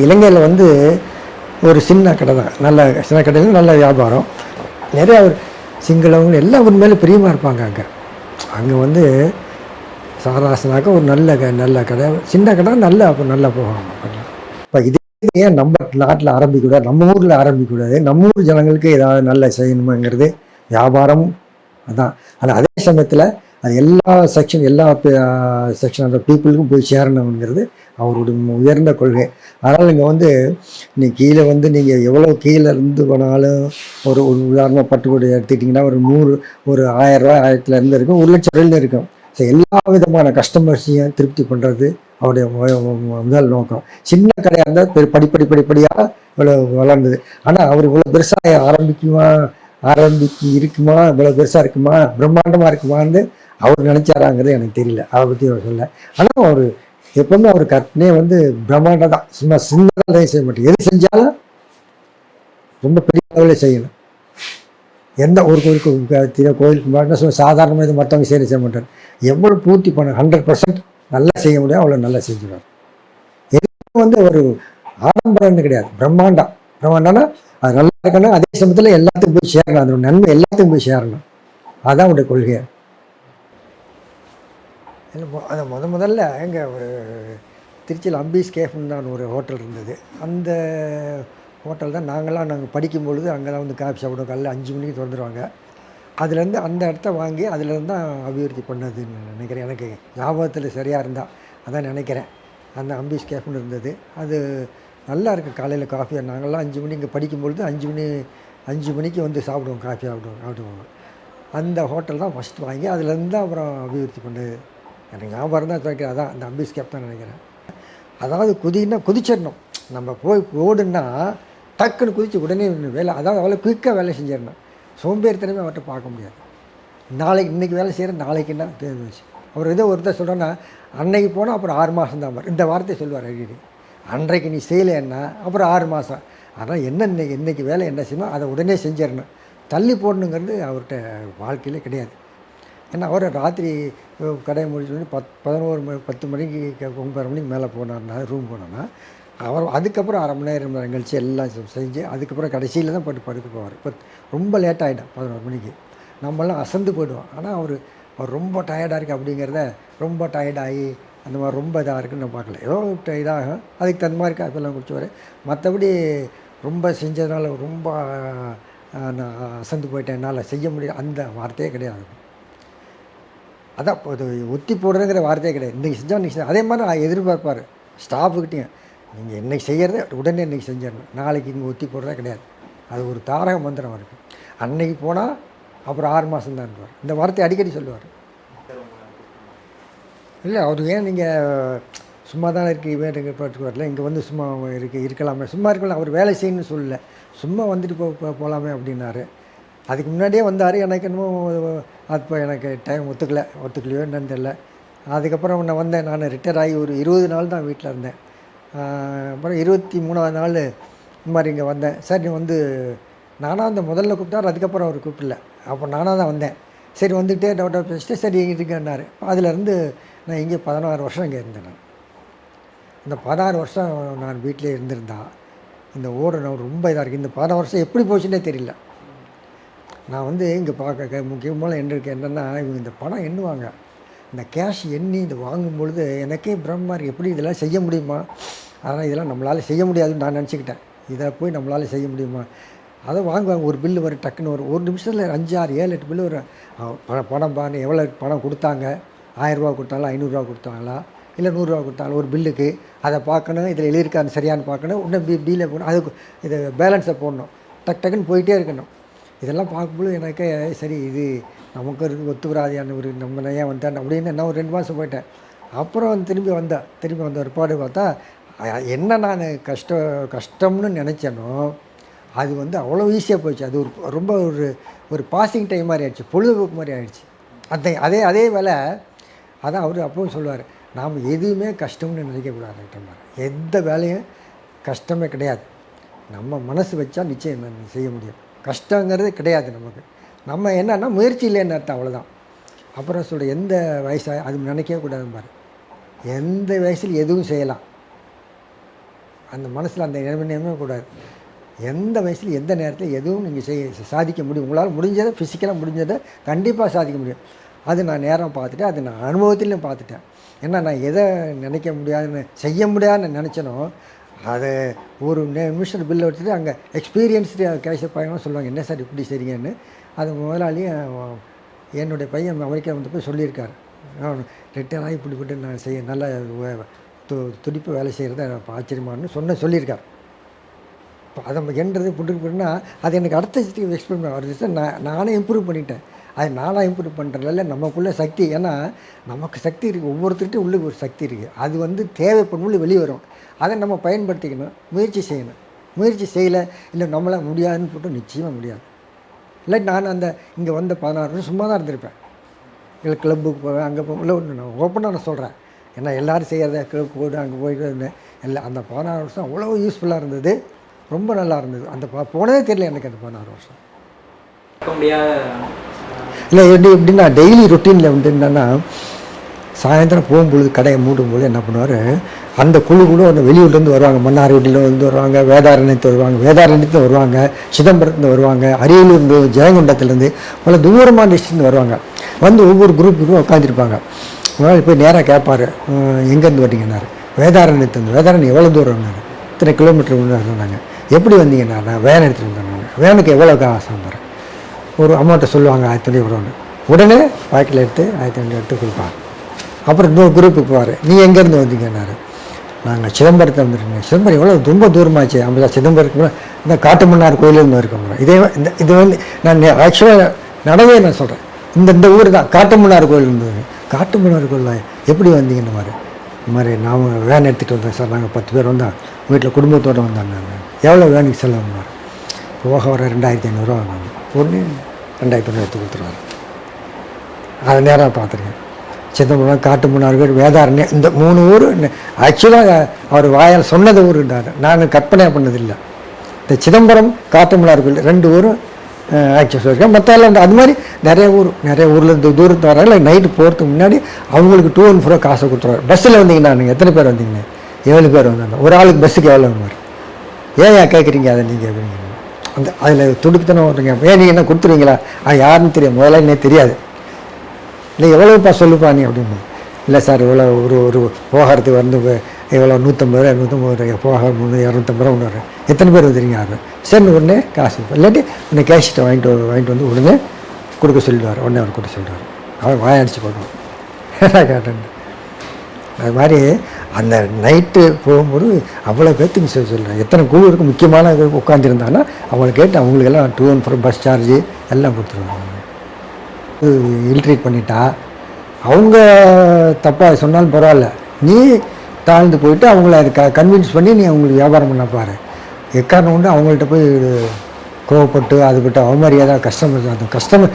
இலங்கையில் வந்து ஒரு சின்ன கடை தான், நல்ல சின்ன கடையில் நல்ல வியாபாரம். நிறையா சிங்களவங்க எல்லாம் ஒரு மேலே பிரியமாக இருப்பாங்க. அங்கே அங்கே வந்து சாராசனாக்க ஒரு நல்ல கடை, சின்ன கடை நல்ல அப்போ நல்லா போவாங்க. இப்போ இதே ஏன் நம்ம நாட்டில் ஆரம்பிக்கூடாது, நம்ம ஊரில் ஆரம்பிக்கூடாது, நம்ம ஊர் ஜனங்களுக்கு ஏதாவது நல்ல செய்யணுமாங்கிறது வியாபாரம் அதான். ஆனால் அதே சமயத்தில் அது எல்லா செக்ஷன் ஆஃப் பீப்புளுக்கும் போய் சேரணுங்கிறது அவருடைய உயர்ந்த கொள்கை. அதனால் இங்கே வந்து நீ கீழே வந்து நீங்கள் எவ்வளோ கீழே இருந்து போனாலும் ஒரு உதாரணமாக பட்டுக்கோட்டை எடுத்துக்கிட்டிங்கன்னா ஒரு 1000 1000 இருக்கும், 1,00,000 இருக்கும். ஸோ எல்லா விதமான கஸ்டமர்ஸையும் திருப்தி பண்ணுறது அவருடைய முதல் நோக்கம். சின்ன கடையாக இருந்தால் படிப்படியாக இவ்வளோ வளர்ந்தது. ஆனால் அவர் இவ்வளோ பெருசாக இருக்குமா, இவ்வளோ பெருசாக இருக்குமா, பிரம்மாண்டமாக இருக்குமான்னு அவர் நினச்சாராங்கிறது எனக்கு தெரியல, அதை பற்றி அவர் சொல்ல. ஆனால் அவர் எப்பவுமே அவர் கற்பனையே வந்து பிரம்மாண்டம் தான், சும்மா சின்னதாக செய்ய மாட்டேன். எது செஞ்சாலும் ரொம்ப பெரிய அளவில் செய்யணும். எந்த ஒரு கோயிலுக்கு சாதாரணமாக இது மற்றவங்க செய்ய மாட்டார். எவ்வளோ பூர்த்தி பண்ண 100% நல்லா செய்ய முடியும், அவ்வளோ நல்லா செஞ்சுருவார். எதுவும் வந்து ஒரு ஆடம்பரம்னு கிடையாது, பிரம்மாண்டம்னா அது நல்லா இருக்கணும். அதே சமயத்தில் எல்லாத்துக்கும் போய் சேரணும், அதோட நன்மை எல்லாத்துக்கும் போய் சேரணும். அதுதான் அவருடைய கொள்கை. அதை முதல்ல எங்கே ஒரு திருச்சியில் அம்பீஸ் கேஃப்னு ஒரு ஹோட்டல் இருந்தது. அந்த ஹோட்டல் தான் நாங்கள் படிக்கும்பொழுது அங்கே தான் வந்து காஃபி சாப்பிடுவோம். காலையில் 5 மணிக்கு திறந்துருவாங்க. அதுலேருந்து அந்த இடத்த வாங்கி அதுலேருந்து தான் அபிவிருத்தி பண்ணதுன்னு நினைக்கிறேன். எனக்கு ஞாபகத்தில் சரியாக இருந்தால் அதான் நினைக்கிறேன். அந்த அம்பீஸ் கேஃப்னு இருந்தது. அது நல்லா இருக்குது. காலையில் காஃபி நாங்கள்லாம் 5 மணி இங்கே படிக்கும்பொழுது 5 மணிக்கு வந்து சாப்பிடுவோம், காஃபி சாப்பிடுவோம். அந்த ஹோட்டல் தான் ஃபஸ்ட்டு வாங்கி அதுலேருந்து தான் அப்புறம் அபிவிருத்தி பண்ணது. எனக்கு ஞாபகம் தான் துவைக்கிறேன். அதான் அந்த அம்பீஸ் கேப் தான் நினைக்கிறேன். அதாவது குதிச்சிடணும். நம்ம போய் ஓடுன்னா டக்குன்னு குதித்து உடனே வேலை, அதாவது அவ்வளோ குயிக்காக வேலை செஞ்சிடணும். சோம்பேறித்தனமே அவர்கிட்ட பார்க்க முடியாது. இன்றைக்கி வேலை செய்கிற நாளைக்குன்னா தெரிஞ்சிச்சு. அவர் ஏதோ ஒருத்தர் சொல்கிறோன்னா அன்னைக்கு போனால் அப்புறம் 6 மாதம் தான் இந்த வார்த்தை சொல்லுவார் அடிக்கடி. அன்றைக்கு நீ செய்யலைன்னா அப்புறம் 6 மாதம். ஆனால் இன்றைக்கி வேலை என்ன செய்யணும் அதை உடனே செஞ்சிடணும். தள்ளி போடணுங்கிறது அவர்கிட்ட வாழ்க்கையிலே கிடையாது. ஏன்னா அவர் ராத்திரி கடையை முடிச்சு 10 மணிக்கு 9 மணிக்கு மேலே போனார்னா ரூம் போனோன்னா அவர் அதுக்கப்புறம் 1/2 மணி நேரம் கழிச்சு எல்லாம் செஞ்சு அதுக்கப்புறம் கடைசியில் தான் படுக்க போவார். இப்போ ரொம்ப லேட் ஆகிடும் 11 மணிக்கு. நம்மளாம் அசந்து போயிடுவோம். ஆனால் அவர் ரொம்ப டயர்டாக இருக்குது அப்படிங்கிறத ரொம்ப டயர்டாகி அந்த மாதிரி ரொம்ப இதாக இருக்குன்னு நான் பார்க்கல. ஏதோ இதாகும், அதுக்கு தகுந்த மாதிரி காஃபியெல்லாம் குடிச்சுவார். மற்றபடி ரொம்ப செஞ்சதுனால ரொம்ப நான் அசந்து போயிட்டேன், என்னால் செய்ய முடியாது அந்த வார்த்தையே கிடையாது. அதான் இது ஒத்தி போடுறதுங்கிற வார்த்தையே கிடையாது. இன்றைக்கி செஞ்சால் இன்றைக்கி அதே மாதிரி நான் எதிர்பார்ப்பார் ஸ்டாஃபுக்கிட்டையும். நீங்கள் இன்றைக்கி செய்கிறத உடனே இன்றைக்கி செஞ்சிடணும், நாளைக்கு இங்கே ஒத்தி போடுறதே கிடையாது. அது ஒரு தாரக மந்திரம் இருக்குது. அன்னைக்கு போனால் அப்புறம் 6 மாதம் தான் இருப்பார். இந்த வார்த்தையை அடிக்கடி சொல்லுவார். இல்லை அவர் ஏன் நீங்கள் சும்மா தான் இருக்கீங்க பார்த்துக்கு வரல, இங்கே வந்து சும்மா இருக்கலாமே, சும்மா இருக்கலாம். அவர் வேலை செய்யணும்னு சொல்லலை, சும்மா வந்துட்டு போகலாமே அப்படின்னாரு. அதுக்கு முன்னாடியே வந்தார். எனக்கு இன்னும் அப்போ எனக்கு டைம் ஒத்துக்கலையோ என்னன்னு தெரில. அதுக்கப்புறம் நான் வந்தேன். நான் ரிட்டையர் ஆகி ஒரு 20 நாள் தான் வீட்டில் இருந்தேன். அப்புறம் 23ஆவது நாள் இந்த மாதிரி இங்கே வந்தேன். சரி வந்து நானாக அந்த முதல்ல கூப்பிட்டார், அதுக்கப்புறம் அவர் கூப்பிடல. அப்போ நானாக தான் வந்தேன். சரி வந்துக்கிட்டே டவுட்டாக பேசிட்டு சரி இருக்குன்னாரு. அதுலேருந்து நான் இங்கே 16 வருஷம் இங்கே இருந்தேன். நான் இந்த 16 வருஷம் நான் வீட்டிலே இருந்திருந்தா இந்த நான் ரொம்ப இதாக இருக்குது. இந்த 16 வருஷம் எப்படி போச்சுன்னே தெரியல. நான் வந்து இங்கே பார்க்க முக்கியமான என்னென்னா இவங்க இந்த பணம் எண்ணுவாங்க, இந்த கேஷ் எண்ணி இது வாங்கும்பொழுது எனக்கே பிரம்மா இருக்குது. எப்படி இதெல்லாம் செய்ய முடியுமா? அதனால் இதெல்லாம் நம்மளால் செய்ய முடியாதுன்னு நான் நினச்சிக்கிட்டேன். இதை போய் நம்மளால் செய்ய முடியுமா? அதை வாங்குவாங்க. ஒரு பில்லு வரும், டக்குன்னு ஒரு நிமிஷத்தில் 5 6 7 8 பில்லு வரும். பணம் பாருங்க, எவ்வளோ பணம் கொடுத்தாங்க, 1000 ரூபா கொடுத்தாங்களா, 500 ரூபா கொடுத்தாங்களா, இல்லை 100 ரூபா கொடுத்தாங்களா ஒரு பில்லுக்கு. அதை பார்க்கணும், இதில் எழுதியிருக்கான்னு சரியானு பார்க்கணும், இன்னும் பில்லை போடணும், அதுக்கு இதை பேலன்ஸை போடணும், டக்குன்னு போயிட்டே இருக்கணும். இதெல்லாம் பார்க்கும்போது எனக்கு சரி இது நமக்கு ஒத்து வராதியான ஒரு நம்ம ஏன் வந்தேன் அப்படின்னு நான் ஒரு 2 மாதம் போயிட்டேன். அப்புறம் திரும்பி வந்த ஒரு பாடு பார்த்தா என்ன நான் கஷ்டம்னு நினச்சேனோ அது வந்து அவ்வளோ ஈஸியாக போயிடுச்சு. அது ரொம்ப ஒரு பாசிங் டைம் மாதிரி ஆயிடுச்சு, பொழுதுபோக்கு மாதிரி ஆகிடுச்சு. அதே வேலை. அதான் அவர் அப்பவும் சொல்லுவார், நாம் எதுவுமே கஷ்டம்னு நினைக்கக்கூடாது. எந்த வேலையும் கஷ்டமே கிடையாது. நம்ம மனசு வச்சா நிச்சயம் செய்ய முடியும். கஷ்டங்கிறது கிடையாது நமக்கு. நம்ம என்னன்னா முயற்சி இல்லைன்னு அர்த்தம், அவ்வளோதான். அப்புறம் எந்த வயசாக அது நினைக்கவே கூடாது பாரு. எந்த வயசில் எதுவும் செய்யலாம். அந்த மனசில் அந்த நினைவே கூடாது. எந்த வயசில் எந்த நேரத்தில் எதுவும் நீங்கள் சாதிக்க முடியும். உங்களால் முடிஞ்சதை ஃபிசிக்கலாக முடிஞ்சதை கண்டிப்பாக சாதிக்க முடியும். அது நான் நேரம் பார்த்துட்டேன், அது நான் அனுபவத்திலையும் பார்த்துட்டேன். ஏன்னா நான் எதை நினைக்க முடியாதுன்னு செய்ய முடியாதுன்னு நினச்சனோ அதை ஒரு நிமிஷம் பில்லை வச்சுட்டு அங்கே எக்ஸ்பீரியன்ஸ்டு கேஷர் பையனும் சொல்லுவாங்க, என்ன சார் இப்படி சரிங்கன்னு. அது முதலாளியும் என்னுடைய பையன் அமெரிக்கா வந்து போய் சொல்லியிருக்காரு, ரிட்டர்னாக இப்படிப்பட்டு நான் செய்ய நல்லா துடிப்பு வேலை செய்கிறத ஆச்சரியமானு சொல்லியிருக்கார். இப்போ அதை என்றது புட்டுனா அது எனக்கு அடுத்த எக்ஸ்பிளைன் வருது. நானே இம்ப்ரூவ் பண்ணிட்டேன். அது நானாக இம்ப்ரூவ் பண்ணுறதில்ல, நமக்குள்ளே சக்தி. ஏன்னா நமக்கு சக்தி இருக்குது, ஒவ்வொருத்தருக்கிட்டையும் உள்ளே ஒரு சக்தி இருக்குது. அது வந்து தேவைப்படும் வெளியே வரும். அதை நம்ம பயன்படுத்திக்கணும், முயற்சி செய்யணும். முயற்சி செய்யலை இல்லை நம்மளால் முடியாதுன்னு போட்டு நிச்சயமாக முடியாது. இல்லை நான் அந்த இங்கே வந்த 16 வருஷம் சும்மா தான் இருந்திருப்பேன். இல்லை கிளப்புக்கு போவேன், அங்கே போவேன். இல்லை ஒன்று நான் ஓப்பனாக நான் சொல்கிறேன், ஏன்னா எல்லோரும் செய்கிறத கிளப் போய்ட்டு அங்கே போய்ட்டு இருந்தேன். எல்லாம் அந்த 16 வருஷம் அவ்வளோ யூஸ்ஃபுல்லாக இருந்தது, ரொம்ப நல்லா இருந்தது. அந்த போனதே தெரியல எனக்கு அந்த 16 வருஷம். இல்லை எப்படின்னா டெய்லி ரொட்டீனில் வந்து என்னென்னா சாயந்தரம் போகும்பொழுது கடையை மூடும்போது என்ன பண்ணுவார், அந்த குழு அந்த வெளியூர்லேருந்து வருவாங்க. மன்னார்குடியில் வந்து வருவாங்க, வேதாரண்யத்தில் வருவாங்க, சிதம்பரத்துலேருந்து வருவாங்க, அரியலூர்ந்து, ஜெயங்கொண்டத்துலேருந்து பல தூரமான டிஸ்ட்ரிக்ட்லேருந்து வருவாங்க. வந்து ஒவ்வொரு குரூப்புக்கும் உட்காந்துருப்பாங்க. முதல்ல போய் நேராக கேட்பார், எங்கேருந்து வரீங்கன்னாரு. வேதாரண்யத்துலேருந்து. வேதாரண்யம் எவ்வளோ தூரம்னாரு, இத்தனை கிலோமீட்டர் இருந்தாங்க. எப்படி வந்தீங்கன்னா வேன் எடுத்துகிட்டு வந்தாங்க. வேனுக்கு எவ்வளோ காசு வந்தார், ஒரு அமௌண்ட்டை சொல்லுவாங்க, 1500 வரும்னு. உடனே பாக்கெட்டில் எடுத்து 1500 எடுத்து கொடுப்பாங்க. அப்புறம் இன்னொரு குரூப்புக்கு போவார், நீ எங்கேருந்து வந்தீங்கன்னாரு. நாங்கள் சிதம்பரத்தை வந்துருக்கோம். சிதம்பரம் எவ்வளோ ரொம்ப தூரமாச்சு. ஐம்பதா சிதம்பரத்துக்கு இந்த காட்டுமன்னார் கோயிலேருந்து இருக்கோம். இதே இது வந்து நான் ஆக்சுவலாக நடவே நான் சொல்கிறேன், இந்த ஊர் தான் காட்டுமன்னார் கோயில் இருந்தது. காட்டுமன்னார் கோயில் எப்படி வந்தீங்கன்னு மாதிரி இந்த மாதிரி நான் வேன் எடுத்துகிட்டு வந்தேன் சார். நாங்கள் 10 பேர் வந்தோம், வீட்டில் குடும்பத்தோடு வந்தாங்க. எவ்வளோ வேனுக்கு செலவுன்னாரு. போக வர 2500 வாங்க. ஒன்று 2500 எடுத்து கொடுத்துருவாரு. அதை நேராக பார்த்துருக்கேன். சிதம்பரம், காட்டுமன்னார் கோயில், வேதாரண்யம், இந்த 3 ஊர் ஆக்சுவலாக அவர் வாயால் சொன்னது ஊருன்றார். நான் கற்பனை பண்ணதில்லை. இந்த சிதம்பரம், காட்டுமன்னார் கோயில் 2 ஊரும் ஆக்சுவல் சொல்லியிருக்கேன். மற்ற அது மாதிரி நிறைய ஊரில் இந்த தூரத்து வராங்க. நைட்டு போகிறதுக்கு முன்னாடி அவங்களுக்கு 2 and 4 காசை கொடுத்துருவார். பஸ்ஸில் வந்தீங்கன்னா நீங்கள் எத்தனை பேர் வந்தீங்க? 7 பேர் வந்தாங்க. ஒரு ஆளுக்கு பஸ்ஸுக்கு எவ்வளோ மாதிரி ஏன் கேட்குறீங்க அதை நீங்கள் அப்படிங்க. அந்த அதில் துடுக்குத்தனம் வருங்க. ஏன் நீங்கள் என்ன கொடுத்துருவீங்களா? யாருன்னு தெரியும், முதல்ல என்ன தெரியாது. இல்லை எவ்வளோப்பா சொல்லுப்பா நீ அப்படின்னு. இல்லை சார் இவ்வளோ ஒரு போகிறதுக்கு வந்து எவ்வளோ 150 ரூபா 150 போக 250 ரூபா ஒன்று வரும். எத்தனை பேர் வந்துடுங்க? யாரும் சரி உடனே காசு இல்லாட்டி உடனே கேஷ்கிட்ட வாங்கிட்டு வந்து உடனே கொடுக்க சொல்லிடுவார். உடனே அவர் கொடுக்க சொல்லிடுவார். அவன் வாயடிச்சு போடுவான். கேட்டேன். அது மாதிரி அந்த நைட்டு போகும்போது அவ்வளோ பேர்த்துக்கு சொல்கிறேன். எத்தனை குழு இருக்கும் முக்கியமான உட்காந்துருந்தாங்கன்னா அவங்களை கேட்டு அவங்களுக்கெல்லாம் 2 and 4 பஸ் சார்ஜு எல்லாம் கொடுத்துருவாங்க. இல்ட்ரீட் பண்ணிட்டா அவங்க தப்பாக சொன்னாலும் பரவாயில்ல, நீ தாழ்ந்து போயிட்டு அவங்கள அது கன்வின்ஸ் பண்ணி நீ அவங்களுக்கு வியாபாரம் பண்ண பாரு. எக்காரணம் உண்டு அவங்கள்ட்ட போய் கோவப்பட்டு அதுபட்டு அவமரியாதை கஸ்டமர்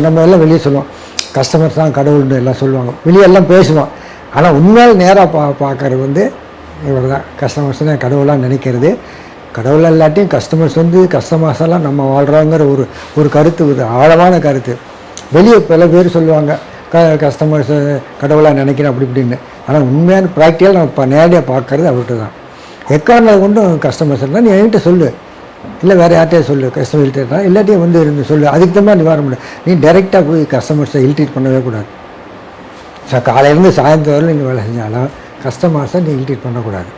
நம்ம எல்லாம் வெளியே சொல்லுவோம், கஸ்டமர்ஸ் தான் கடவுள்னு எல்லாம் சொல்லுவாங்க, வெளியெல்லாம் பேசுவோம். ஆனால் உண்மையால் நேராக பார்க்கறது வந்து இவர் தான். கஸ்டமர்ஸ் தான் கடவுளாக நினைக்கிறது. கடவுளாக இல்லாட்டியும் கஸ்டமர்ஸ் எல்லாம் நம்ம வாழ்கிறோங்கிற ஒரு கருத்து, ஒரு ஆழமான கருத்து. வெளியே பல பேர் சொல்லுவாங்க கஸ்டமர்ஸ் கடவுளாக நினைக்கிறேன் அப்படி இப்படின்னு. ஆனால் உண்மையான ப்ராக்டிக்கல் நம்ம நேரடியாக பார்க்கறது அவர்கிட்ட தான். எக்காரணம் கொண்டும் கஸ்டமர்ஸ் இருந்தால் நீ என்கிட்ட சொல்லு, இல்லை வேறு யார்கிட்டே சொல்லு, கஸ்டமர்கிட்ட இல்லாட்டியே வந்து இருந்து சொல்லு. அதுக்கு தான் நிவாரண முடியும். நீ டைரெக்டாக போய் கஸ்டமர்ஸை இல்ட்ரீட் பண்ணவே கூடாது. காலையிலேருந்து சாயந்தரம் வரையில் நீங்கள் வேலை செஞ்சாலும் கஸ்டமர்ஸை நீ இல்ட்ரீட் பண்ணக்கூடாது.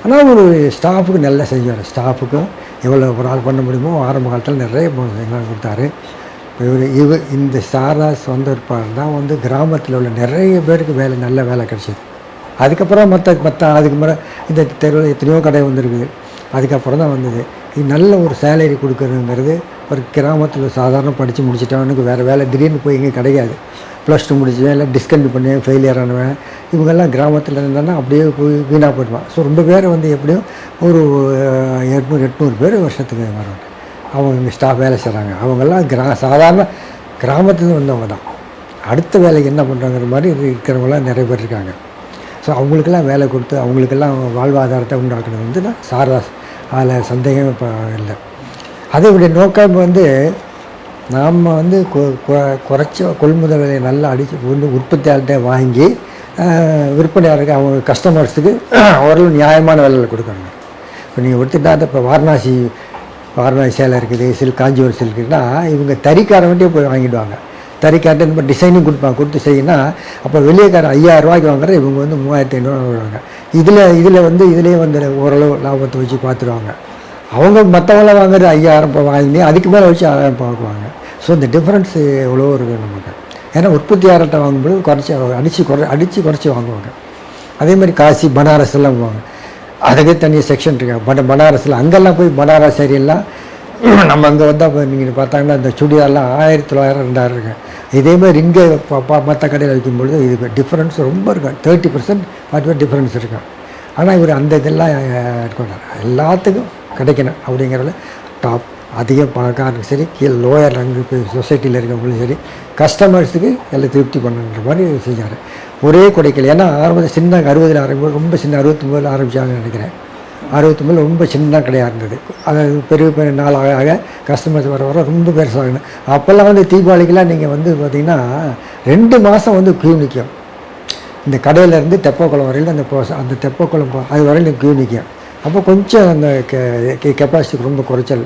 ஆனால் ஒரு ஸ்டாஃபுக்கு நல்லா செஞ்சார். ஸ்டாஃபுக்கும் எவ்வளோ ஒரு ஆள் பண்ண முடியுமோ ஆரம்ப காலத்தில் நிறைய கொடுத்தாரு. இந்த சாராஸ் வந்திருப்பார் தான் வந்து கிராமத்தில் உள்ள நிறைய பேருக்கு நல்ல வேலை கிடச்சிது. அதுக்கப்புறம் அதுக்கு மேலே இந்த தெருவில் எத்தனையோ கடை வந்துருக்குது. அதுக்கப்புறம் தான் வந்தது. இது நல்ல ஒரு சேலரி கொடுக்குறதுங்கிறது ஒரு கிராமத்தில் சாதாரண படித்து முடிச்சிட்டவனுக்கு வேறு வேலை திடீர்னு போய் எங்கேயும் கிடைக்காது. +2 முடிச்சுவேன், இல்லை டிஸ்கண்டினியூ பண்ணுவேன், ஃபெயிலியர் ஆனுவேன். இவங்கெல்லாம் கிராமத்தில் இருந்தாங்கன்னா அப்படியே போய் வீணாக போயிடுவான். ஸோ ரொம்ப பேர் வந்து எப்படியும் ஒரு 700-800 பேர் வருஷத்துக்கு வருவாங்க. அவங்க இங்கே ஸ்டாஃப் வேலை செய்கிறாங்க. அவங்கெல்லாம் சாதாரண கிராமத்துலேருந்து வந்தவங்க தான். அடுத்த வேலைக்கு என்ன பண்ணுறாங்கிற மாதிரி இருக்கிறவங்களாம் நிறைய பேர் இருக்காங்க. ஸோ அவங்களுக்கெல்லாம் வேலை கொடுத்து அவங்களுக்கெல்லாம் வாழ்வாதாரத்தை உண்டாக்குறது வந்து நான் சாரதாஸ். அதில் சந்தேகம் இப்போ இல்லை. அதோடைய நோக்கம் வந்து நாம் வந்து குறைச்சி கொள்முதல் விலையை நல்லா அடித்து உற்பத்தியாளர்கிட்ட வாங்கி விற்பனையாளருக்கு அவங்க கஸ்டமர்ஸுக்கு ஓரளவு நியாயமான விலையில் கொடுக்கணும். இப்போ நீங்கள் எடுத்துட்டா இப்போ வாரணாசி சேலை இருக்குது, காஞ்சிபுரம் சில்க் இருக்குன்னா இவங்க தறிக்காரன்ட்டே போய் வாங்கிடுவாங்க. தறிக்கார்ட்ட இந்த டிசைனும் கொடுத்து செய்யினா அப்போ வெளியேக்காரன் 5000 ரூபாய்க்கு வாங்குற இவங்க வந்து 3500 வாங்குவாங்க. இதுலேயே வந்து ஓரளவு லாபத்தை வச்சு பார்த்துருவாங்க. அவங்க மற்றவங்களாம் வாங்குறது 5000 ரூபாய் வாங்கி அதுக்கு மேலே வச்சு 1000 ரூபாய் வாங்குவாங்க. ஸோ இந்த டிஃப்ரென்ஸ் எவ்வளோ இருக்குது நமக்கு. ஏன்னா உற்பத்தியாளர்கிட்ட வாங்கும்போது அடித்து குறைச்சி வாங்குவாங்க. அதே மாதிரி காசி பனாரஸ் எல்லாம் போவாங்க, அதுக்கே தனியாக செக்ஷன் இருக்கு. பனாரஸில் அங்கெல்லாம் போய் பனாரஸ் ஏரியெல்லாம் நம்ம அங்கே வந்தால் நீங்கள் பார்த்தாங்கன்னா இந்த சுடிதார்லாம் 1900 2000 இருக்கு. இதே மாதிரி இங்கே மற்ற கடையில் வைக்கும்பொழுது இது டிஃப்ரென்ஸ் ரொம்ப இருக்கும். 30% 40% டிஃப்ரென்ஸ் இருக்கும். ஆனால் இவர் அந்த இதெல்லாம் எடுக்கணும், எல்லாத்துக்கும் கிடைக்கணும் அப்படிங்கிறதுல டாப். அதிக பணக்காரனுக்கு சரி, கீழே லோயர் ரங்கு சொசைட்டியில் இருக்கவங்களும் சரி, கஸ்டமர்ஸுக்கு எல்லாம் திருப்தி பண்ணுன்ற மாதிரி செஞ்சார். ஒரே கொடைக்கல். ஏன்னா சின்ன 60 ஆரம்பிக்கும், ரொம்ப சின்ன 69 ஆரம்பித்தாங்கன்னு நினைக்கிறேன். 69 ரொம்ப சின்ன கடையாக இருந்தது. அதாவது பெரிய நாள் ஆக கஸ்டமர்ஸ் வர ரொம்ப பெருசாகணும். அப்போல்லாம் வந்து தீபாவளிக்கெலாம் நீங்கள் வந்து பார்த்திங்கன்னா 2 மாதம் வந்து க்யூ நிற்கும். இந்த கடையிலேருந்து தெப்பக்குளம் வரையில் அந்த தெப்பக்குளம் அது வரையில் க்யூ நிற்கும். அப்போ கொஞ்சம் அந்த கெப்பாசிட்டிக்கு ரொம்ப குறைச்சல்,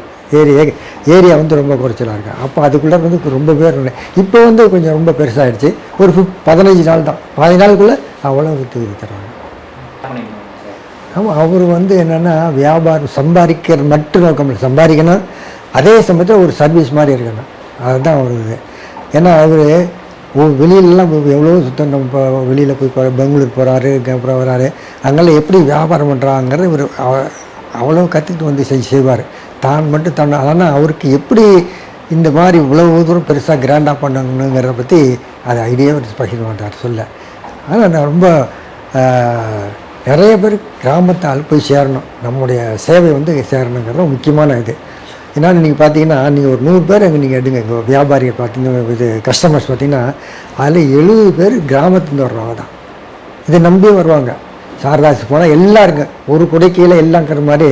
ஏரியா வந்து ரொம்ப குறைச்சலாக இருக்குது. அப்போ அதுக்குள்ளே வந்து ரொம்ப பேர் இல்லை. இப்போ வந்து கொஞ்சம் ரொம்ப பெருசாகிடுச்சு. ஒரு 15 நாள் தான், 15 நாளுக்குள்ளே அவ்வளோ விற்று தருவாங்க. ஆமாம், அவர் வந்து என்னென்னா வியாபாரம் சம்பாதிக்கிற மட்டும் நோக்கம் இல்லை, சம்பாதிக்கணும், அதே சமயத்தில் ஒரு சர்வீஸ் மாதிரி இருக்கணும். அதுதான் அவர் இது. ஏன்னா அவர் வெளியிலலாம் எவ்வளோ சுத்தம், நம்ம வெளியில் போய் பெங்களூர் போகிறாரு, அப்புறம் வராரு, அங்கெல்லாம் எப்படி வியாபாரம் பண்ணுறாங்கிறது இவர் அவ்வளோ கற்றுக்கிட்டு வந்து செய்வார். தான் மட்டும் ஆனால் அவருக்கு எப்படி இந்த மாதிரி இவ்வளவு தூரம் பெருசாக கிராண்டாக பண்ணணுங்கிறத பற்றி அது ஐடியாவை பகிர மாட்டார் சொல்ல. ஆனால் நான் ரொம்ப நிறைய பேர் கிராமத்தால் போய் சேரணும், நம்முடைய சேவை வந்து சேரணுங்கிறது முக்கியமான இது. ஏன்னா நீங்கள் பார்த்தீங்கன்னா நீங்கள் ஒரு 100 பேர் அங்கே நீங்கள் எடுங்க, இங்கே வியாபாரிகள் பார்த்தீங்கன்னா இது கஸ்டமர்ஸ் பார்த்தீங்கன்னா அதில் 70 பேர் கிராமத்துலேருந்து வர்றவங்க தான். இதை நம்பி வருவாங்க. சாரதாஸ் போனால் எல்லாம் இருங்க, ஒரு குடைக்கீழே எல்லாங்கிற மாதிரி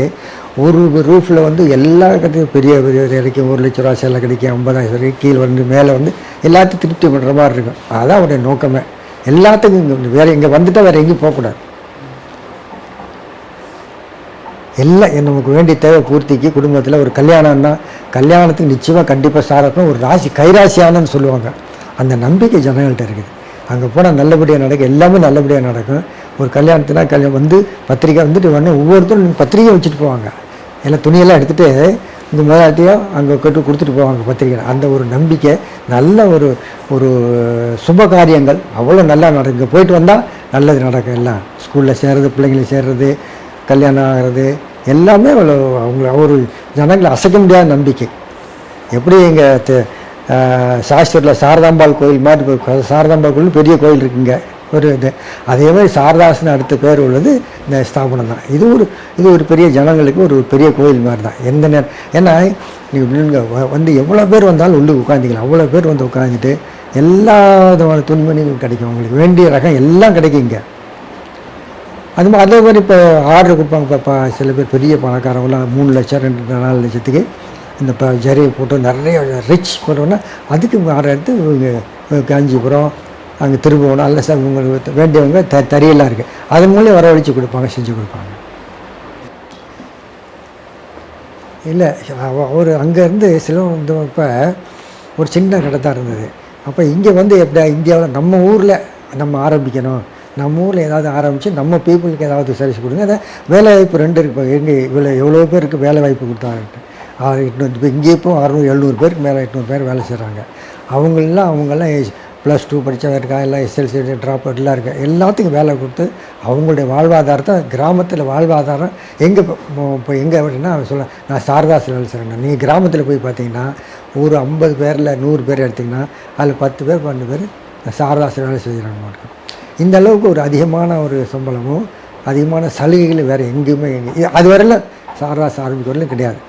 ஒரு ரூஃபில் வந்து எல்லா கடையும் பெரிய கிடைக்கும். 1 லட்ச ரூபா சேலை கிடைக்கும், 50,000 வரைக்கும் கீழே வந்து மேலே வந்து எல்லாத்தையும் திருப்தி பண்ணுற மாதிரி இருக்கும். அதுதான் அவருடைய நோக்கமே. எல்லாத்துக்கும் இங்கே வேறு இங்கே வந்துட்டால் வேறு எங்கேயும் போகக்கூடாது. எல்லாம் நமக்கு வேண்டிய தேவை பூர்த்திக்கு குடும்பத்தில் ஒரு கல்யாணம்னா கல்யாணத்துக்கு நிச்சயமாக கண்டிப்பாக சாரப்போம். ஒரு ராசி கைராசியானன்னு சொல்லுவாங்க. அந்த நம்பிக்கை ஜனங்கள்கிட்ட இருக்குது. அங்கே போனால் நல்லபடியாக நடக்கும், எல்லாமே நல்லபடியாக நடக்கும். ஒரு கல்யாணத்துனா வந்து பத்திரிக்கை வந்துட்டு வேணும், ஒவ்வொருத்தரும் நீங்கள் பத்திரிக்கை வச்சுட்டு போவாங்க. எல்லாம் துணியெல்லாம் எடுத்துகிட்டு இங்கே முதலாட்டியோ அங்கே கொடுத்துட்டு போவாங்க பத்திரிக்கை. அந்த ஒரு நம்பிக்கை, நல்ல ஒரு சுப காரியங்கள் அவ்வளோ நல்லா நடக்கும். இங்கே போயிட்டு வந்தால் நல்லது நடக்கும். எல்லாம் ஸ்கூலில் சேர்றது, பிள்ளைங்களை சேர்றது, கல்யாணம் ஆகிறது, எல்லாமே அவ்வளோ ஒரு ஜனங்களை அசைக்க முடியாத நம்பிக்கை. எப்படி எங்கள் சாஸ்திரத்தில் சாரதாம்பாள் கோயில் மாதிரி, சாரதாம்பாள் கோயில் பெரிய கோயில் இருக்குங்க ஒரு இது. அதே மாதிரி சாரதாசன் அடுத்த பேர் உள்ளது இந்த ஸ்தாபனம் தான். இது ஒரு பெரிய ஜனங்களுக்கு ஒரு பெரிய கோயில் மாதிரி தான். எந்த நேரம் ஏன்னா நீங்கள் வந்து எவ்வளோ பேர் வந்தாலும் உள்ளே உட்காந்துக்கலாம். அவ்வளோ பேர் வந்து உட்காந்துட்டு எல்லா விதமான துணிமணிகளும் கிடைக்கும், உங்களுக்கு வேண்டிய ரகம் எல்லாம் கிடைக்கும் இங்கே. அது மாதிரி அதே மாதிரி இப்போ ஆர்டர் கொடுப்பாங்க. இப்போ சில பேர் பெரிய பணக்காரங்களாம் 3 லட்சம் 2-4 லட்சத்துக்கு இந்த ஜரியை போட்டு நிறைய ரிச் போட்டோன்னா அதுக்கு ஆர்டர் எடுத்து காஞ்சிபுரம் அங்கே திரும்பணும். அல்ல சார் உங்களுக்கு வேண்டியவங்க தறியெல்லாம் இருக்குது, அதன் மூலம் வரவழைச்சி கொடுப்பாங்க, செஞ்சு கொடுப்பாங்க. இல்லை அவர் அங்கேருந்து சிலவங்க இப்போ ஒரு சின்ன கடை தான் இருந்தது. அப்போ இங்கே வந்து எப்படியா இந்தியாவில் நம்ம ஊரில் நம்ம ஆரம்பிக்கணும், நம்ம ஊரில் ஏதாவது ஆரம்பித்து நம்ம பீப்புளுக்கு ஏதாவது சர்வீஸ் கொடுங்க. அதை வேலை வாய்ப்பு 2 இருக்குது. இப்போ எங்கே இவ்வளோ எவ்வளோ பேருக்கு வேலை வாய்ப்பு கொடுத்தாங்கட்டு 800 இப்போ இங்கே இப்போ 600-700 பேருக்கு மேலே 800 பேர் வேலை செய்கிறாங்க. அவங்கெல்லாம் +2 படித்தவங்க இருக்கா, எல்லாம் SLC ட்ராப் எல்லாம் இருக்குது. எல்லாத்துக்கும் வேலை கொடுத்து அவங்களுடைய வாழ்வாதாரத்தை கிராமத்தில் வாழ்வாதாரம் எங்கே இப்போ எங்கே அப்படின்னா நான் சாரதாசில் வேலை செய்கிறேன். நீங்கள் கிராமத்தில் போய் பார்த்தீங்கன்னா ஒரு 50 பேரில் 100 பேர் எடுத்திங்கன்னா அதில் 10 பேர் 12 பேர் சாரதாசில் வேலை செய்கிறாங்க. இந்த அளவுக்கு ஒரு அதிகமான ஒரு சம்பளமும் அதிகமான சலுகைகளும் வேறு எங்கேயுமே அது வரையில் சாரதாஸ் ஆரம்பிக்க வரலும் கிடையாது.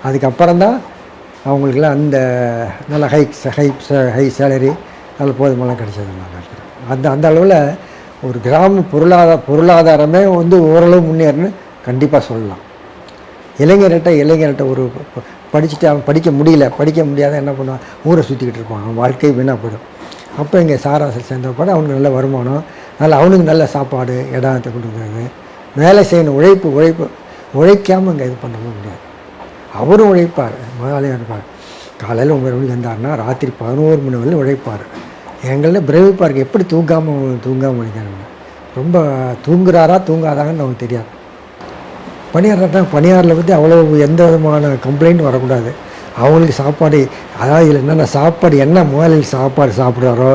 அதுக்கப்புறம் தான் அவங்களுக்கெல்லாம் அந்த நல்ல ஹை சேலரி நல்ல போதுமெல்லாம் கிடைச்சது நான் நினைக்கிறேன். அந்த அளவில் ஒரு கிராம பொருளாதாரமே வந்து ஓரளவு முன்னேறுன்னு கண்டிப்பாக சொல்லலாம். இளைஞர்கிட்ட ஒரு படிச்சுட்டு அவன் படிக்க முடியாத என்ன பண்ணுவான், ஊரை சுற்றிக்கிட்டு இருப்பான், அவன் வாழ்க்கை வீணாக போயிடும். அப்போ இங்கே சாராசில் சேர்ந்தப்பாடு அவனுக்கு நல்ல வருமானம், அவனுக்கு நல்ல சாப்பாடு இடத்தை கொடுக்குறது, வேலை செய்யணும், உழைப்பு உழைக்காமல் இங்கே இது பண்ணவும் முடியாது. அவரும் உழைப்பார், முதலாளியாக இருப்பார். காலையில் 9 மணிக்கு வந்தார்னா ராத்திரி 11 மணி வரையும் உழைப்பார். எங்களில் பிரமிப்பாக இருக்குது, எப்படி தூங்காமல் உழைக்கணும்னு. ரொம்ப தூங்குறாரா தூங்காதாங்கன்னு நமக்கு தெரியாது. பணியாரில் பற்றி அவ்வளோ எந்த விதமான கம்ப்ளைண்ட் வரக்கூடாது. அவங்களுக்கு சாப்பாடு, அதாவது இதில் என்னென்ன சாப்பாடு, என்ன முதலில் சாப்பாடு சாப்பிட்றாரோ,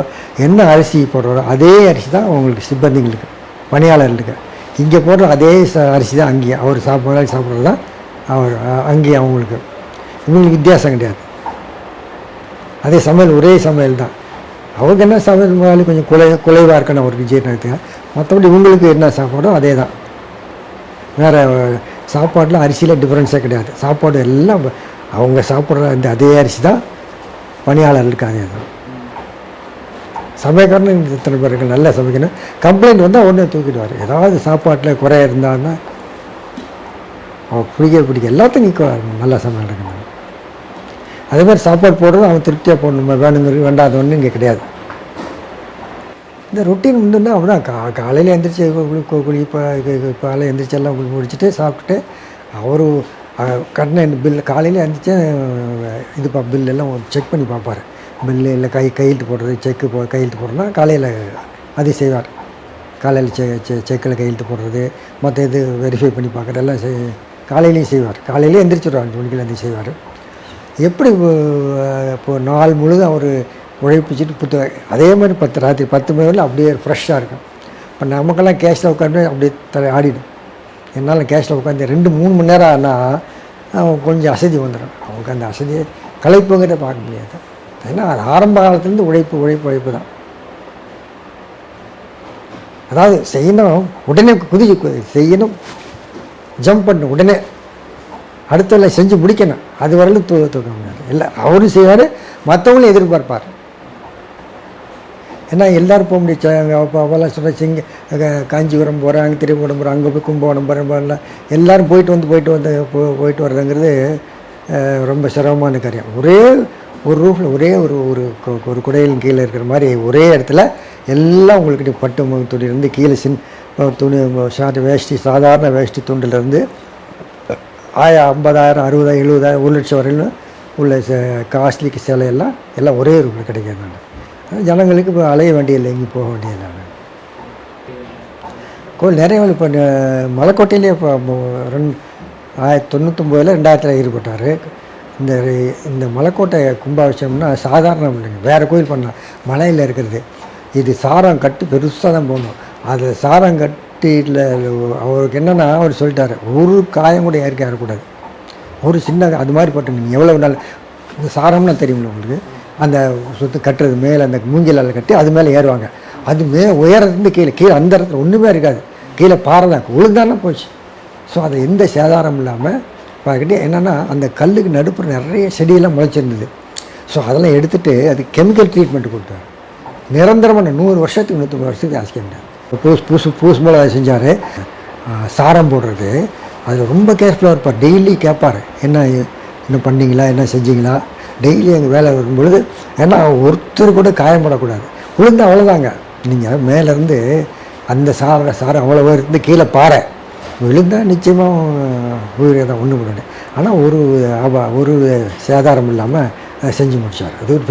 என்ன அரிசி போடுறாரோ அதே அரிசி தான் அவங்களுக்கு சிப்பந்திங்களுக்கு, பணியாளர்களுக்கு. இங்கே போடுற அதே அரிசி தான் அங்கேயும் அவர் முதலாளி சாப்பிட்றது தான் அவர் அங்கேயும் அவங்களுக்கு. இவங்களுக்கு வித்தியாசம் கிடையாது. அதே சமையல், ஒரே சமையல் தான். அவருக்கு என்ன சமையல் முதலாளி கொஞ்சம் குலைவாக இருக்கணும் அவருக்கு ஜீரணத்துக்கு. மற்றபடி இவங்களுக்கு என்ன சாப்பாடோ அதே தான். வேறு சாப்பாட்டில் அரிசியில் டிஃப்ரென்ஸே கிடையாது. சாப்பாடு எல்லாம் அவங்க சாப்பிட்ற அந்த அதே அரிசி தான் பணியாளர்களுக்கு அதே தான். சமையக்காரன் இத்தனை பேருக்கு நல்லா சமைக்கணும். கம்ப்ளைண்ட் வந்தால் உடனே தூக்கிடுவார். ஏதாவது சாப்பாட்டில் குறை இருந்தான்னா அவன் பிடிக்க எல்லாத்தையும் நீக்குவார். நல்லா சமையல் இருக்கணும். அதே மாதிரி சாப்பாடு போடுறது அவன் திருப்தியாக போடணுமா, வேணுங்கிறது வேண்டாதவொன்னு இங்கே கிடையாது. இந்த ரொட்டீன் உண்டுன்னா அப்படிதான். காலையில் எழுந்திரிச்சி காலையில் எழுந்திரிச்சி எல்லாம் முடிச்சுட்டு சாப்பிட்டுட்டு அவர் கட்டின பில் காலையில் எழுந்திரிச்சு பில் எல்லாம் செக் பண்ணி பார்ப்பார். பில்லு இல்லை கையெழுத்து போடுறது, கையெழுத்து போடுறதுனா காலையில் அது செய்வார். காலையில் செக்கில் கையெழுத்து போடுறது, மற்ற இது வெரிஃபை பண்ணி பார்க்குறது எல்லாம் காலையிலையும் செய்வார். காலையிலே எழுந்திரிச்சிடுவார், 5 மணிக்கு எழுந்திரிச்சு செய்வார். எப்படி இப்போது நாள் முழுதும் அவர் உழைப்பிச்சுட்டு அதே மாதிரி ராத்திரி 10 மணி வரையில் அப்படியே ஃப்ரெஷ்ஷாக இருக்கும். இப்போ நமக்கெல்லாம் கேஷில் உட்காந்து அப்படியே ஆடிடும். என்னால் கேஷில் உட்காந்து 2-3 மணி நேரம் ஆனால் கொஞ்சம் அசதி வந்துடும். அவங்களுக்கு அந்த அசதியை களைப்புங்கிறத பார்க்க முடியாது. ஏன்னா அது ஆரம்ப காலத்துலேருந்து உழைப்பு தான். அதாவது செய்யணும், உடனே செய்யணும், ஜம்ப் பண்ணணும், உடனே அடுத்த செஞ்சு முடிக்கணும். அது வரலும் தூக்க முடியாது. இல்லை அவரும் செய்வார், மற்றவங்களும் எதிர்பார்ப்பார். ஏன்னா எல்லோரும் போக முடியாது. அப்போல்லாம் சொல்ல காஞ்சிபுரம் போகிறாங்க, திருவண்ணாமலை போகிறோம், அங்கே போய் கும்பகோணம் போகிறேன், எல்லோரும் போயிட்டு வர்றதுங்கிறது ரொம்ப சிரமமான காரியம். ஒரே ஒரு ரூஃபில் ஒரே ஒரு குடையின் கீழே இருக்கிற மாதிரி ஒரே இடத்துல எல்லாம் உங்களுக்கு பட்டு துணியிலேருந்து கீழே துணி ஷார்ட் வேஷ்டி, சாதாரண வேஷ்டி துண்டிலேருந்து 50,000 60,000 70,000 1 லட்சம் வரையிலும் உள்ள காஸ்ட்லிக்கு எல்லாம் ஒரே ரூமில் கிடைக்கிறதுனால ஜனங்களுக்கு இப்போ அலைய வேண்டியதில்லை, எங்கேயும் போக வேண்டியதில்லை. கோயில் நிறைய இப்போ மலைக்கோட்டையிலே இப்போ 1999 2000 ஈடுபட்டார். இந்த மலைக்கோட்டை கும்பாபிஷேகம்னா சாதாரணம் இல்லைங்க. வேறு கோயில் பண்ணலாம், மலையில் இருக்கிறது. இது சாரம் கட்டு பெருசாக தான் போகணும். அது சாரம் கட்டியில் அவருக்கு என்னென்னா அவர் சொல்லிட்டார், ஒரு காயம் கூட ஏற்க ஏறக்கூடாது. ஒரு சின்ன அது மாதிரி போட்டு நீங்கள் எவ்வளோ நாள் இந்த சாரம்னா தெரியுமில்ல உங்களுக்கு, அந்த சுற்று கட்டுறது மேலே அந்த மூங்கிலால் கட்டி அது மேலே ஏறுவாங்க. அது உயரத்துலேருந்து கீழே அந்த இடத்துல ஒன்றுமே இருக்காது, கீழே பாறை தான், உளுந்தானே போச்சு. ஸோ அது எந்த சேதாரம் இல்லாமல் பார்க்கிட்டே என்னென்னா அந்த கல்லுக்கு நடுப்புற நிறைய செடியெல்லாம் முளைச்சிருந்தது. ஸோ அதெல்லாம் எடுத்துகிட்டு அது கெமிக்கல் ட்ரீட்மெண்ட் கொடுத்தாரு. நிரந்தரமான 100 வருஷத்துக்கு 150 வருஷத்துக்கு ஆசிக்க முடியாது. பூசு மூலம் அதை செஞ்சார். சாரம் போடுறது அதில் ரொம்ப கேர்ஃபுல்லாக இருப்பார். டெய்லி கேட்பார், என்ன பண்ணீங்களா, என்ன செஞ்சீங்களா, டெய்லி எங்கள் வேலை வரும்பொழுது. ஏன்னா ஒருத்தர் கூட காயப்படக்கூடாது. விழுந்து அவ்வளோதாங்க. நீங்கள் மேலேருந்து அந்த சாரம் அவ்வளோ இருந்து கீழே பாறை விழுந்தால் நிச்சயமாக உயிரை தான் ஒன்று பண்ணு. ஆனால் ஒரு சேதாரம் இல்லாமல் செஞ்சு முடித்தார். அது ஒரு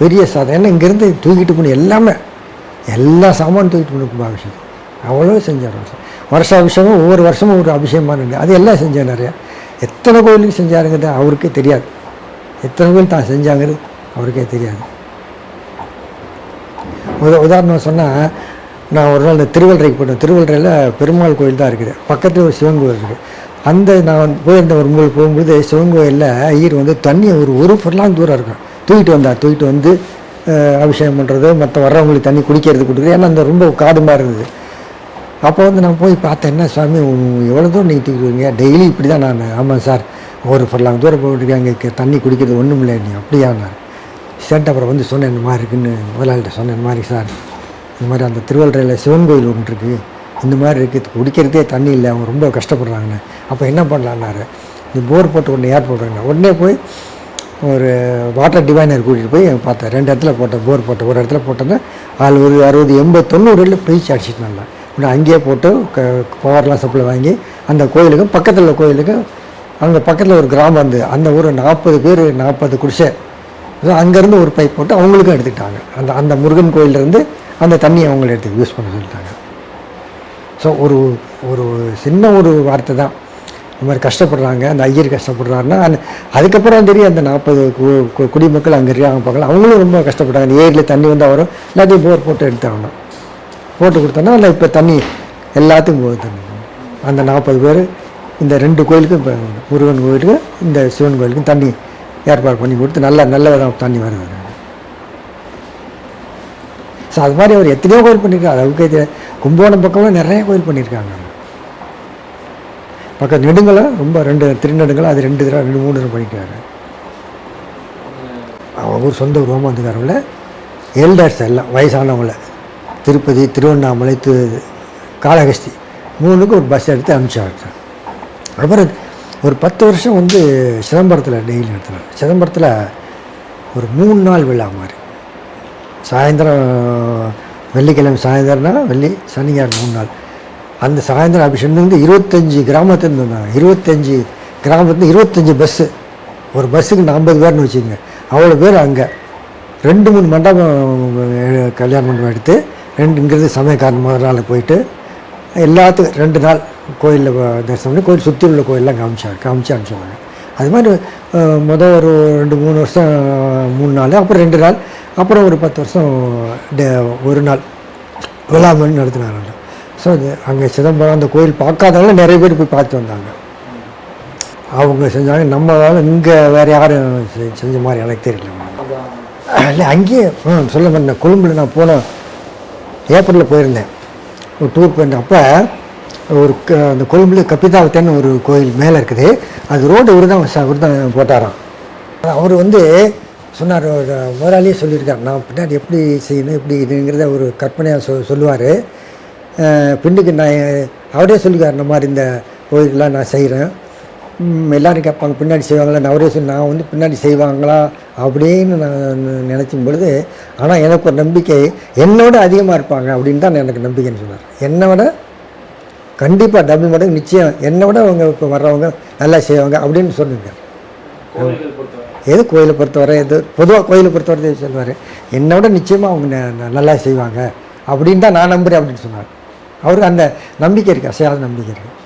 பெரிய சாதம். ஏன்னா இங்கேருந்து தூக்கிட்டு போன எல்லா சாமானும் தூக்கிட்டு போன கும்பாபிஷேகம் அவ்வளோ செஞ்சார். வருஷாபிஷேகம் ஒவ்வொரு வருஷமும் ஒரு அபிஷேகமான அது எல்லாம் செஞ்சார். நிறையா எத்தனை கோயிலுக்கு செஞ்சாருங்கிறது அவருக்கே தெரியாது. எத்தனை கோயில் தான் செஞ்சாங்கிறது அவருக்கே தெரியாது. உதாரணம் சொன்னால், நான் ஒரு நாள் இந்த திருவள்ளரைக்கு போட்டேன். திருவள்ளரையில் பெருமாள் கோயில் தான் இருக்குது, பக்கத்தில் ஒரு சிவன் கோயில் இருக்குது. நான் போயிருந்த ஒரு கோயில் போகும்போது சிவன் கோயிலில் ஐயர் தண்ணியை ஒரு ஃபர்லாங் தூரம் இருக்கும் தூக்கிட்டு வந்து அபிஷேகம் பண்ணுறது, மற்ற வர்றவங்களுக்கு தண்ணி குடிக்கிறது கொடுக்குறது. ஏன்னா அந்த ரொம்ப காடு மாதிரி இருந்தது. அப்போ நான் போய் பார்த்தேன், என்ன சுவாமி எவ்வளோ தூரம் நீங்கள் தூக்கிடுவீங்க? டெய்லி இப்படி தான். நான் ஆமாம் சார், ஒரு ஃபர்லாங் தூரம் போயிட்டுருக்கேன், அங்கே தண்ணி குடிக்கிறது ஒன்றும் இல்லை. நீ அப்படியானார். சேட்டு அப்புறம் சொன்னேன், இந்த மாதிரி இருக்குன்னு முதலாளிகிட்ட சொன்னேன். இந்த மாதிரி சார், இந்த மாதிரி அந்த திருவள்ளரையில் சிவன் கோயில் ஒன்று இருக்குது, இந்த மாதிரி இருக்குது, குடிக்கிறதே தண்ணி இல்லை, அவங்க ரொம்ப கஷ்டப்படுறாங்கண்ணே. அப்போ என்ன பண்ணலான்னாரு, நீ போர் போட்டு ஒன்று ஏர் போடுறாங்க. உடனே போய் ஒரு வாட்டர் டிவைனர் கூட்டிகிட்டு போய் பார்த்தேன். 2 இடத்துல போட்டேன், போர் போட்டேன். ஒரு இடத்துல போட்டேன்னா அது ஒரு 60 80 90 பீச்சு அடிச்சிட்டு நல்லா இன்னும் அங்கேயே போட்டு பவர்லாம் சப்ளை வாங்கி அந்த கோயிலுக்கும் பக்கத்தில் உள்ள கோயிலுக்கும் அங்கே பக்கத்தில் ஒரு கிராமம் வந்து அந்த ஒரு 40 பேர் 40 குடிசை அங்கேருந்து ஒரு பைப் போட்டு அவங்களுக்கும் எடுத்துக்கிட்டாங்க. அந்த அந்த முருகன் கோயிலேருந்து அந்த தண்ணியை அவங்கள எடுத்து யூஸ் பண்ண சொல்லிட்டாங்க. ஸோ ஒரு ஒரு சின்ன ஒரு வார்த்தை தான் இந்த மாதிரி கஷ்டப்படுறாங்க, அந்த ஐயர் கஷ்டப்படுறாருன்னா அதுக்கப்புறம் தெரியும் அந்த 40 குடிமக்கள் அங்கே இருக்காங்க பார்க்கலாம், அவங்களும் ரொம்ப கஷ்டப்பட்டாங்க. அந்த ஏரியில் தண்ணி வந்து வரும், எல்லாத்தையும் போர் போட்டு எடுத்தாகணும். போட்டு கொடுத்தோன்னா இல்லை இப்போ தண்ணி எல்லாத்துக்கும் போகுது தண்ணி. அந்த 40 பேர் இந்த 2 கோயிலுக்கும் இப்போ முருகன் கோயிலுக்கும் இந்த சிவன் கோயிலுக்கும் தண்ணி ஏற்பாடு பண்ணி கொடுத்து நல்ல விதம் தண்ணி வருது. ஸோ அது மாதிரி அவர் எத்தனையோ கோயில் பண்ணியிருக்காரு. அதுக்கு கும்பகோணம் பக்கம்லாம் நிறைய கோயில் பண்ணியிருக்காங்க. பக்கம் நெடுங்கலாம் ரொம்ப 2 திருநெடுங்கலாம் அது 2 தடவை 3 தடவை பண்ணிட்டாரு. அவர் சொந்த ரோமாந்துக்காரங்கள எல்டர்ஸ் எல்லாம் வயசானவங்கள திருப்பதி, திருவண்ணாமலை, காளஹஸ்தி 3க்கு ஒரு பஸ் எடுத்து அனுப்பிச்சாங்க. அப்புறம் ஒரு 10 வருஷம் வந்து சிதம்பரத்தில் டெய்லி நடத்தினார். சிதம்பரத்தில் ஒரு 3 நாள் விழா மாதிரி சாயந்தரம், வெள்ளிக்கிழமை சாயந்தரம்னா வெள்ளி சனிக்கிழமை 3 நாள். அந்த சாயந்தரம் அபிஷேகம் வந்து 25 கிராமத்துலேருந்து வந்தாங்க. 25 கிராமத்துலேருந்து 25 பஸ்ஸு. ஒரு பஸ்ஸுக்கு 50 பேர்னு வச்சுக்கோங்க. அவ்வளோ பேர் அங்கே 2-3 மண்டபம் கல்யாண மண்டபம் எடுத்து இங்கேருந்து சமயக்காரன் முதல் நாள் போயிட்டு எல்லாத்துக்கும் 2 நாள் கோயிலில் தரிசனம் பண்ணி கோயில் சுற்றி உள்ள கோயிலெலாம் காமிச்சு அனுப்பிச்சாங்க. அது மாதிரி ஒரு 2-3 வருஷம் 3 நாள், அப்புறம் 2 நாள், அப்புறம் ஒரு 10 வருஷம் ஒரு நாள் விழாமணி நடத்தினாங்க. ஸோ அது அங்கே சிதம்பரம் அந்த கோயில் பார்க்காதவங்க நிறைய பேர் போய் பார்த்து வந்தாங்க. அவங்க செஞ்சாங்க. நம்மளால இங்கே வேறு யாரும் செஞ்ச மாதிரி எனக்கு தெரியல. இல்லை அங்கேயே சொல்ல மாட்டேன். கொழும்பில் நான் போனேன், ஏப்ரலில் போயிருந்தேன், ஒரு டூர் போயிருந்தேன். அப்போ ஒரு அந்த கொழும்புல கப்பிதாவத்தன்னு ஒரு கோயில் மேலே இருக்குது. அது ரோடு இவர் தான் போட்டாராம். அவர் வந்து சொன்னார், முதலாளியே சொல்லியிருக்கார், நான் பின்னாடி எப்படி செய்யணும் எப்படி இதுங்கிறத ஒரு கற்பனையாக சொல்லுவார். பின்னுக்கு நான் அவரே சொல்லிக்கார், இந்த மாதிரி இந்த கோயிலெலாம் நான் செய்கிறேன், எல்லோரும் கேட்பாங்க பின்னாடி செய்வாங்களா, நான் அவரே நான் வந்து பின்னாடி செய்வாங்களா அப்படின்னு நான் நினச்சும் பொழுது, ஆனால் எனக்கு ஒரு நம்பிக்கை என்னோட அதிகமாக இருப்பாங்க அப்படின்னு தான் எனக்கு நம்பிக்கைன்னு சொன்னார். என்னை விட கண்டிப்பாக டபுள் மடங்கு நிச்சயம் என்னை விட அவங்க இப்போ வர்றவங்க நல்லா செய்வாங்க அப்படின்னு சொல்லுங்க. எது கோயிலை பொறுத்தவரை, எது பொதுவாக கோயிலை பொறுத்தவரை சொல்லுவார், என்னை விட நிச்சயமாக அவங்க நல்லா செய்வாங்க அப்படின்னு தான் நான் நம்புகிறேன் அப்படின்னு சொன்னார். அவருக்கு அந்த நம்பிக்கை இருக்குது, அசையாத நம்பிக்கை இருக்குது.